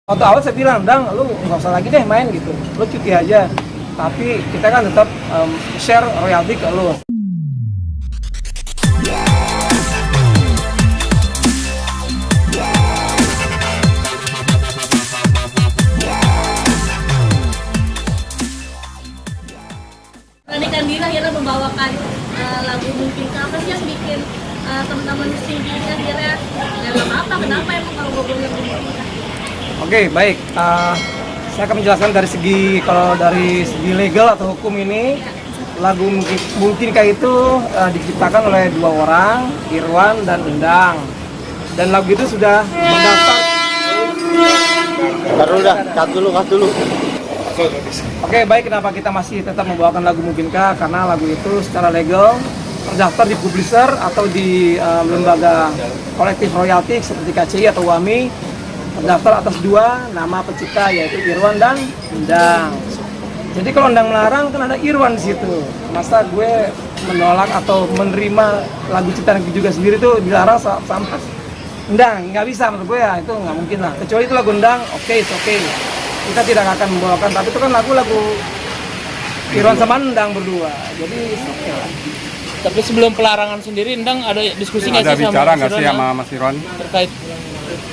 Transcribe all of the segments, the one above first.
Waktu awal saya bilang, Dang, lu nggak usah lagi deh main gitu, lu cuti aja. Tapi kita kan tetap share royalti ke lu. Rani Kandira akhirnya membawakan lagu Mungkinkah. Apa sih yang bikin teman-teman Stinky ini akhirnya nggak apa-apa, kenapa emang kalau gue bilang Mungkinkah? Oke, baik. Saya akan menjelaskan dari segi legal atau hukum ini. Lagu Mungkinkah itu diciptakan oleh dua orang, Irwan dan Endang. Dan lagu itu sudah mendaftar. Cut dulu. Oke, baik. Kenapa kita masih tetap membawakan lagu Mungkinkah? Karena lagu itu secara legal terdaftar di publisher atau di lembaga kolektif royalti seperti KCI atau WAMI, terdaftar atas dua nama pencipta, yaitu Irwan dan Endang. Jadi kalau Endang melarang, kan ada Irwan di situ. Masa gue menolak atau menerima lagu ciptaan juga sendiri tuh dilarang sama Endang? Nggak bisa menurut gue, ya itu nggak mungkin lah. Kecuali itu lagu Endang, oke. Kita tidak akan membawakan, tapi itu kan lagu-lagu Irwan sama Endang berdua. Jadi oke lah. Tapi sebelum pelarangan sendiri, Endang ada diskusi nggak Ada sih bicara sama nggak sih sama Mas Irwan? terkait?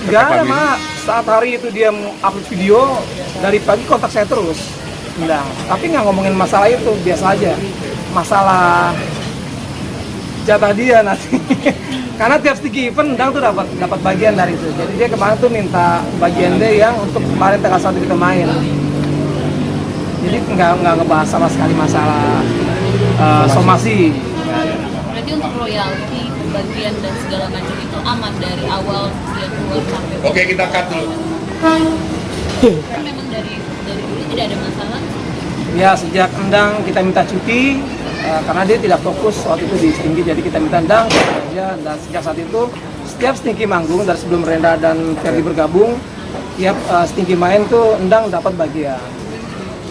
Nggak ada, Mak. Saat hari itu dia upload video, dari pagi kontak saya terus, Endang. Tapi nggak ngomongin masalah itu, biasa aja. Masalah jatah dia nanti. Karena tiap sticky event Endang tuh dapat bagian dari itu. Jadi dia kemarin tuh minta bagian dia yang untuk kemarin tanggal 1 kita main. Jadi nggak ngebahas sama sekali masalah somasi. Berarti untuk royalti, bagian dan segala macam itu aman dari awal dia keluar sampai. Oke, kita cut dulu. Kan memang dari dulu tidak ada masalah. Ya, sejak Endang kita minta cuti karena dia tidak fokus waktu itu di Stinky, jadi kita minta Endang aja. Dan sejak saat itu setiap Stinky manggung dari sebelum Renda dan Ferdi bergabung, tiap Stinky main tuh Endang dapat bagian,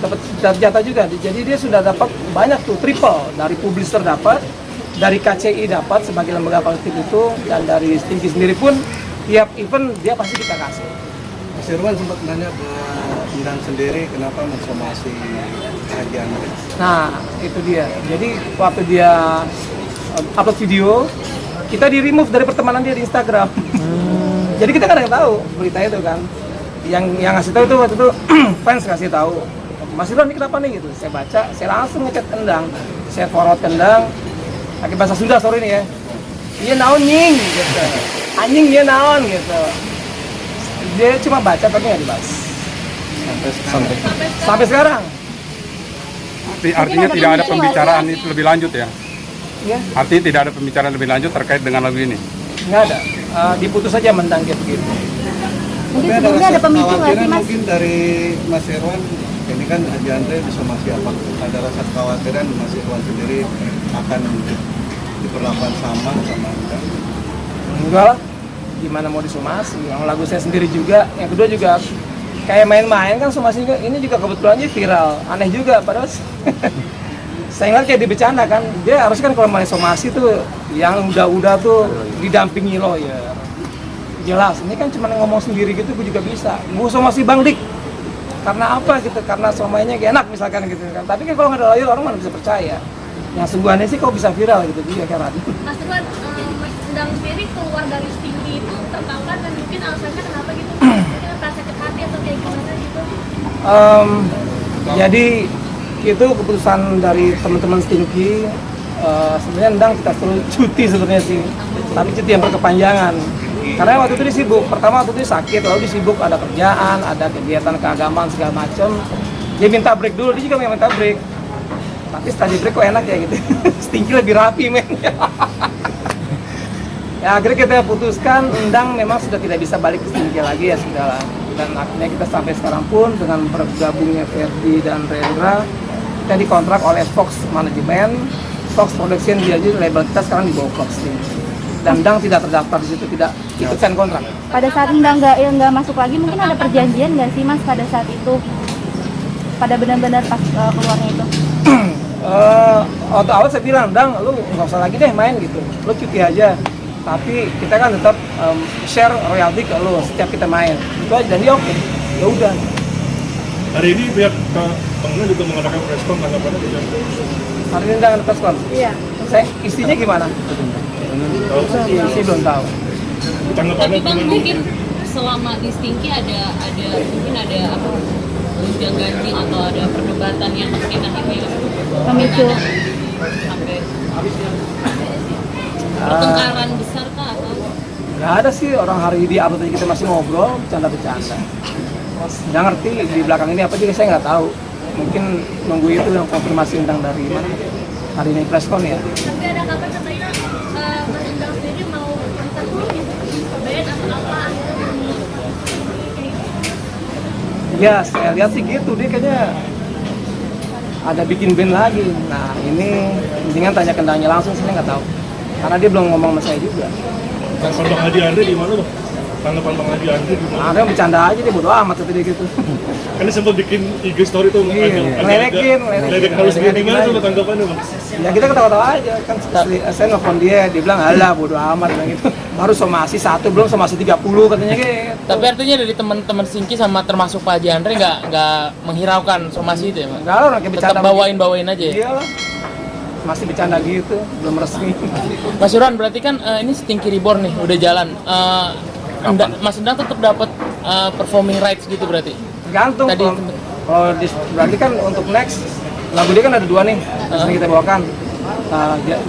dapat jatah juga. Jadi dia sudah dapat banyak tuh, triple dari publisher dapat, dari KCI dapat sebagai lembaga kolektif itu, dan dari Stinky sendiri pun tiap event dia pasti kita kasih. Mas Irwan sempat nanya ke Endang sendiri kenapa mensomasi Haji Andre. Nah, itu dia. Jadi waktu dia upload video, kita di remove dari pertemanan dia di Instagram. Jadi kita nggak ada yang tahu berita itu kan. Yang ngasih tahu itu waktu itu fans ngasih tahu. Mas Irwan ini kenapa nih gitu? Saya baca, saya langsung ngechat Endang, saya forward ke Endang. Pakai bahasa Sunda sore ini ya. Iya naon nying gitu. Anjing dia naon gitu. Dia cuma baca tapi nggak dibahas. Sampai sekarang. Artinya tidak ada pembicaraan itu lebih lanjut ya? Ya, Artinya tidak ada pembicaraan lebih lanjut terkait dengan lagu ini? nggak ada. Diputus aja mentang kayak begitu. Mungkin sebelumnya ada pemicu nggak sih Mas? Mungkin dari Mas Irwan, ini kan Haji Andre disomasi apa? Ada rasa kekhawatiran Mas Irwan sendiri akan diperlakukan sama Endang? Enggak lah, gimana mau disomasi? Yang lagu saya sendiri juga, yang kedua juga kayak main-main kan somasi juga. Ini juga kebetulan aja viral, aneh juga padahal. Saya ngeliat kayak dibecanda kan, dia harus kan kalau main somasi tuh yang udah tuh didampingi lawyer. Jelas, ini kan cuma ngomong sendiri gitu, gue juga bisa. Gue somasi Bang Dik, karena apa gitu? Karena somainya gak enak misalkan gitu kan. Tapi kan kalau nggak ada lawyer orang mana bisa percaya. Yang sungguhannya sih kok bisa viral gitu dia kan. Mas Irwan, Mas Endang sendiri keluar dari Stinky itu tertawa dan mungkin alasannya kenapa gitu? Mungkin rasa sakit hati atau kayak gimana gitu? Jadi itu keputusan dari teman-teman Stinky. Sebenarnya Endang kita suruh cuti sebenarnya sih, tapi cuti yang berkepanjangan. Karena waktu itu dia sibuk. Pertama waktu itu dia sakit, lalu dia sibuk ada kerjaan, ada kegiatan keagamaan segala macam. Dia minta break dulu, dia juga minta break. Tapi setelah di break kok enak ya gitu. Stinky lebih rapi men. Ya akhirnya kita putuskan Endang memang sudah tidak bisa balik ke Stinky lagi ya sudahlah. Dan akhirnya kita sampai sekarang pun dengan bergabungnya Ferdi dan Rendra, kita dikontrak oleh Fox Management, Fox Production, dia aja label kita sekarang di bawah Fox Stinky. Dan Endang tidak terdaftar di situ, tidak ikut sign kontrak. Pada saat Endang nggak masuk lagi, mungkin ada perjanjian nggak sih Mas pada saat itu? Pada benar-benar pas keluarnya itu? Waktu awal saya bilang, Endang, lu nggak usah lagi deh main gitu, lu cuti aja. Tapi kita kan tetap share royalti ke lu setiap kita main. Itu aja, dan dia oke. ya udah. Hari ini pihak bangunan juga mengadakan preskon tanggapannya di jam. Hari ini jangan preskon. Iya. Saya istrinya gimana? Istri belum tahu. Tanggapannya Tapi Bang, gimana? mungkin selama di Stinky ada mungkin ada apa gonjang ganjing atau ada perdebatan yang mungkin akhirnya Memicu. sampai pertengkaran besar kah atau Nggak ada sih, orang hari di upload aja kita masih ngobrol, bercanda-bercanda. Nggak ngerti di belakang ini apa juga saya nggak tahu. Mungkin nunggu itu yang konfirmasi tentang dari mana hari ini preskon ya. tapi ada kabar katanya Mas Endang sendiri mau kontak band atau apa Ya, saya lihat sih gitu, dia kayaknya ada bikin band lagi. Nah, ini mendingan tanya kendangnya langsung, saya nggak tahu. Karena dia belum ngomong sama saya juga. Tanggapan Bang Hadi Andre di mana, Bang? Tanggapan Bang Hadi Andre di mana? Ada yang bercanda aja, dia bodo amat kata dia gitu. Karena sempat bikin IG story tuh Iya, ngeledekin. ledek halus gitu. Gimana tuh tanggapannya, Bang? Ya kita ketawa-tawa aja, kan saya nelfon dia bilang alah bodo amat, bilang gitu. Baru somasi 1, belum somasi 30 katanya gitu. Tapi artinya dari teman-teman Stinky sama termasuk Pak Haji Andre nggak menghiraukan somasi itu ya, Mas? Enggak lah, orang kayak bercanda. Tetap bawain aja ya? Iya lah. Masih bercanda gitu, belum resmi. Mas Yuran, berarti kan ini Stinky Reborn nih, udah jalan. Mas Endang tetap dapat performing rights gitu berarti? Tergantung. Tadi Kalau berarti kan untuk next lagu dia kan ada 2 nih yang sering kita bawakan.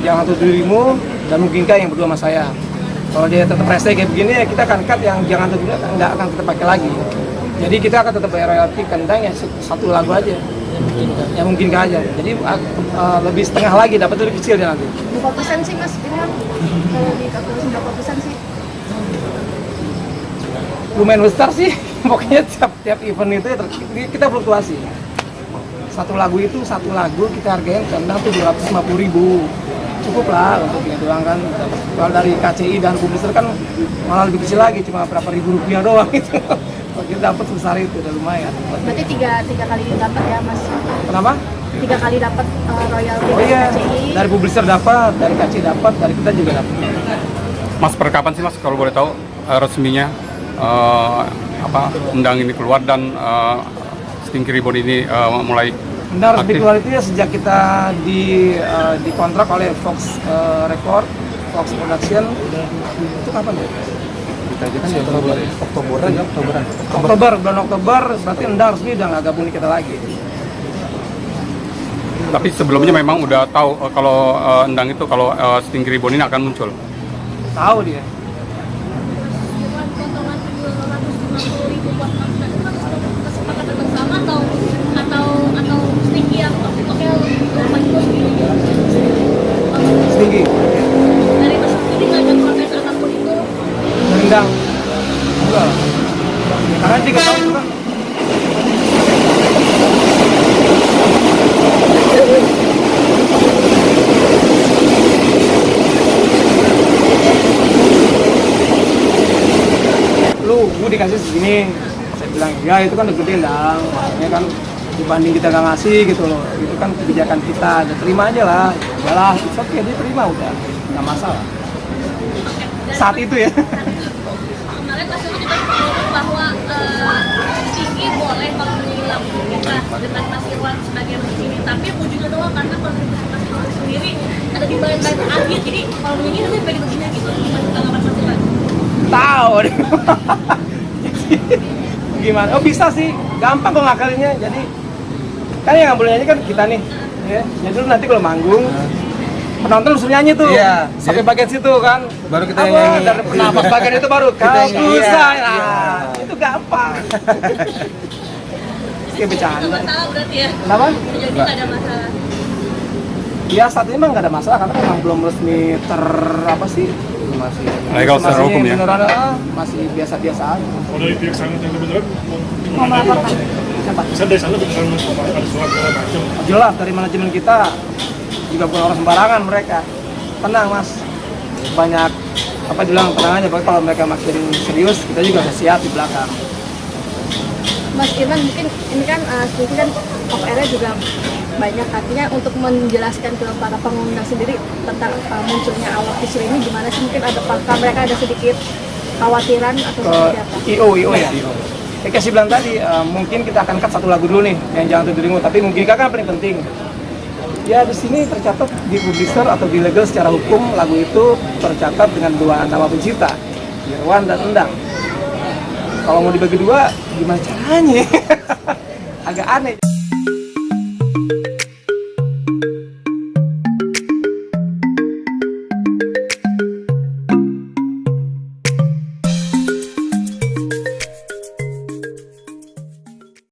Yang satu dirimu dan mungkinkah yang berdua sama saya. Kalau dia tetap rese kayak begini ya kita akan cut yang jangan tuh nggak akan kita pakai lagi. Jadi kita akan tetap bayar royalti kendang ya satu lagu aja. Ya mungkinkah aja. Jadi lebih setengah lagi dapat lebih kecil dia nanti. Berapa persen sih Mas? Kira kalau dikalkulasi berapa persen sih? Lumayan besar sih. Pokoknya tiap event itu ya kita fluktuasi. Satu lagu kita hargain kendang tuh 250.000. Cukup lah untuk ini doang kan. Kalau dari KCI dan publisher kan malah lebih kecil lagi, cuma berapa ribu rupiah doang gitu. Kalau kita dapat sebesar itu udah lumayan. Berarti tiga kali dapat ya Mas? Kenapa? 3 kali dapat royalti Oh dari iya, KCI. dari publisher dapat, dari KCI dapat, dari kita juga dapat. Mas, per kapan sih Mas kalau boleh tahu resminya undang ini keluar dan Stinky Reborn ini mulai Benar, resmi aktif? keluar itu ya sejak kita dikontrak oleh Fox Record, Fox Production. Itu kapan ya? Kita aja kan di Oktoberan. Bulan Oktober, berarti Endang resmi udah nggak gabung di kita lagi. Tapi sebelumnya memang udah tahu kalau Endang itu kalau Stinky Reborn ini akan muncul. Tahu dia. potongan 250.000 buat konser itu kan kesepakatan bersama atau Stinky yang oke lupa itu Tinggi. dari Mas Stinky nggak ada protes apapun itu Endang. Enggak. Karena 3 tahun itu kan. Gue dikasih segini, saya bilang ya itu kan udah gede Endang, maksudnya kan dibanding kita nggak ngasih gitu loh, itu kan kebijakan kita, ya terima aja lah, udahlah, oke dia terima udah, nggak masalah. Saat itu ya. kemarin Mas Stinky juga ngomong bahwa Stinky boleh kalau menyanyi lagu kita dengan Mas Irwan sebagai musisi, tapi wujudnya doang karena kontribusi Mas Irwan sendiri ada di bagian akhir, jadi kalau menyanyi itu bagian begini gitu, tanggapan Mas Irwan. Tahu deh. Gimana? Oh bisa sih, gampang kok ngakalinnya. Jadi kan yang nggak boleh nyanyi kan kita nih, ya. Jadi lu nanti kalau manggung penonton lu suruh nyanyi tuh, Iya, sampai bagian situ kan. Baru kita Apa? nyanyi. Dari penafas bagian itu baru Kita kau nyanyi, bisa, iya. nah, itu gampang. Kayak bercanda. Nggak masalah berarti ya? Kenapa? Jadi nggak ada masalah. Ya saat ini emang nggak ada masalah karena memang belum resmi apa sih? Masih Legal secara Masih hukum ya. beneran masih biasa-biasa aja. Kalau dari pihak sana yang kebenaran Mau melaporkan? Siapa? bisa dari sana beneran ada surat segala macam. Jelas dari manajemen kita juga bukan orang sembarangan mereka. Tenang mas, banyak apa bilang tenang aja. Kalau mereka makin serius, kita juga udah siap di belakang. Mas Irwan mungkin ini kan Stinky kan off air-nya juga banyak, artinya untuk menjelaskan ke para pengundang sendiri tentang munculnya awak isu ini gimana sih, mungkin ada apakah mereka ada sedikit khawatiran atau Ke seperti apa? IO ya. Kayak kasih bilang tadi, mungkin kita akan cut satu lagu dulu nih, yang Jangan Untuk Dirimu. Tapi mungkin kan paling penting. Ya di sini tercatat di publisher atau di legal secara hukum lagu itu tercatat dengan 2 nama pencipta, Irwan dan Endang. Kalau mau dibagi 2, gimana caranya? Agak aneh.